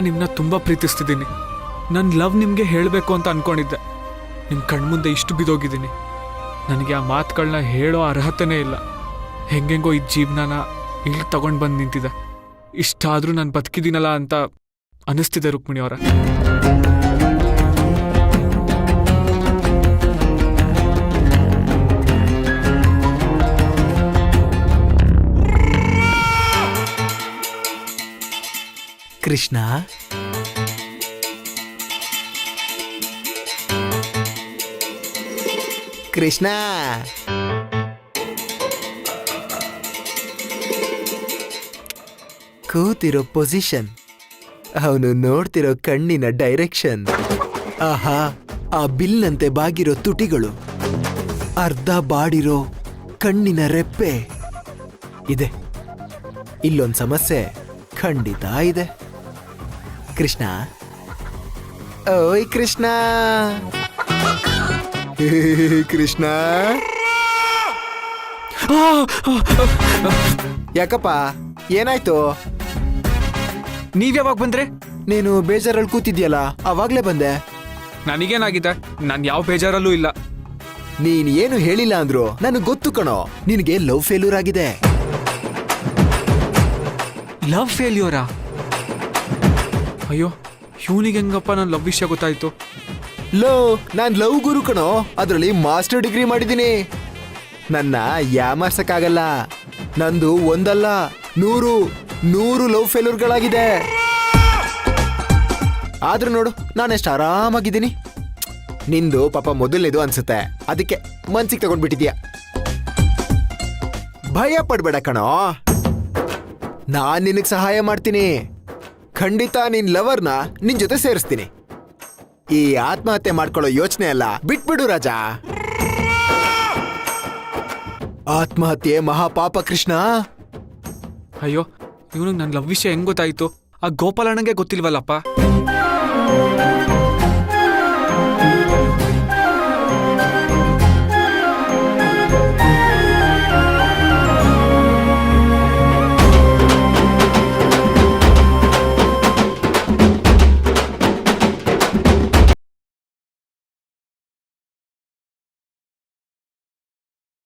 ನಾನು ನಿಮ್ಮನ್ನ ತುಂಬ ಪ್ರೀತಿಸ್ತಿದ್ದೀನಿ. ನನ್ನ ಲವ್ ನಿಮಗೆ ಹೇಳಬೇಕು ಅಂತ ಅಂದ್ಕೊಂಡಿದ್ದೆ. ನಿಮ್ಮ ಕಣ್ಮುಂದೆ ಇಷ್ಟು ಬಿದ್ದೋಗಿದ್ದೀನಿ. ನನಗೆ ಆ ಮಾತುಗಳನ್ನ ಹೇಳೋ ಅರ್ಹತೆನೇ ಇಲ್ಲ. ಹೆಂಗೆಂಗೋ ಈ ಜೀವನನ ಇಲ್ಲಿ ತಗೊಂಡು ಬಂದು ನಿಂತಿದೆ. ಇಷ್ಟಾದರೂ ನಾನು ಬದುಕಿದ್ದೀನಲ್ಲ ಅಂತ ಅನ್ನಿಸ್ತಿದೆ ರುಕ್ಮಿಣಿ ಅವರ. ಕೃಷ್ಣ, ಕೃಷ್ಣ, ಕೂತಿರೋ ಪೊಸಿಷನ್, ಅವನು ನೋಡ್ತಿರೋ ಕಣ್ಣಿನ ಡೈರೆಕ್ಷನ್, ಆಹಾ ಆ ಬಿಲ್ನಂತೆ ಬಾಗಿರೋ ತುಟಿಗಳು, ಅರ್ಧ ಬಾಡಿರೋ ಕಣ್ಣಿನ ರೆಪ್ಪೆ ಇದೆ. ಇಲ್ಲೊಂದು ಸಮಸ್ಯೆ ಖಂಡಿತ ಇದೆ. ಕೃಷ್ಣ, ಓಯ್ ಕೃಷ್ಣ, ಕೃಷ್ಣ, ಯಾಕಪ್ಪ ಏನಾಯ್ತು? ನೀವ್ಯಾವಾಗ ಬಂದ್ರೆ? ನೀನು ಬೇಜಾರಲ್ಲಿ ಕೂತಿದ್ಯಲ್ಲ, ಅವಾಗ್ಲೇ ಬಂದೆ. ನನಗೇನಾಗಿದೆ? ನಾನು ಯಾವ ಬೇಜಾರಲ್ಲೂ ಇಲ್ಲ. ನೀನ್ ಏನು ಹೇಳಿಲ್ಲ ಅಂದ್ರು ನನಗೆ ಗೊತ್ತು ಕಣೋ, ನಿನಗೆ ಲವ್ ಫೇಲ್ಯೂರ್ ಆಗಿದೆ. ಲವ್ ಫೇಲ್ಯೂರಾ? ಅಯ್ಯೋ, ಇವನಿಗೆ ಹೆಂಗಪ್ಪ ನನ್ನ ಲವ್ ವಿಷಯ ಗೊತ್ತಾಯ್ತು? ನಾನ್ ಲವ್ ಗುರು ಕಣೋ, ಅದ್ರಲ್ಲಿ ಮಾಸ್ಟರ್ ಡಿಗ್ರಿ ಮಾಡಿದ್ದೀನಿ. ನನ್ನ ಯಾಮರ್ಸಕ್ಕಾಗಲ್ಲ. ನಂದು ಒಂದಲ್ಲ 100 ಲವ್ ಫೇಲ್ಯೂರ್ಗಳಾಗಿದೆ. ಆದ್ರೂ ನೋಡು ನಾನೆಷ್ಟು ಆರಾಮಾಗಿದ್ದೀನಿ. ನಿಂದು ಪಾಪ ಮೊದಲನೇದು ಅನ್ಸುತ್ತೆ, ಅದಕ್ಕೆ ಮನ್ಸಿಗೆ ತಗೊಂಡ್ಬಿಟ್ಟಿದ್ಯಾ. ಭಯ ಪಡ್ಬೇಡ ಕಣೋ, ನಾನ್ ನಿನಗ್ ಸಹಾಯ ಮಾಡ್ತೀನಿ. ಖಂಡಿತ ನಿನ್ ಲವರ್ನ ನಿನ್ ಜೊತೆ ಸೇರಿಸ್ತೀನಿ. ಈ ಆತ್ಮಹತ್ಯೆ ಮಾಡ್ಕೊಳ್ಳೋ ಯೋಚನೆ ಅಲ್ಲ, ಬಿಟ್ಬಿಡು ರಾಜ. ಆತ್ಮಹತ್ಯೆ ಮಹಾಪಾಪ ಕೃಷ್ಣ. ಅಯ್ಯೋ, ಇವನಿಗೆ ನನ್ನ ಲವ್ ವಿಷಯ ಹೆಂಗ್ ಗೊತ್ತಾಯ್ತು? ಆ ಗೋಪಾಲಣ್ಣಂಗೆ ಗೊತ್ತಿಲ್ವಲ್ಲಪ್ಪ.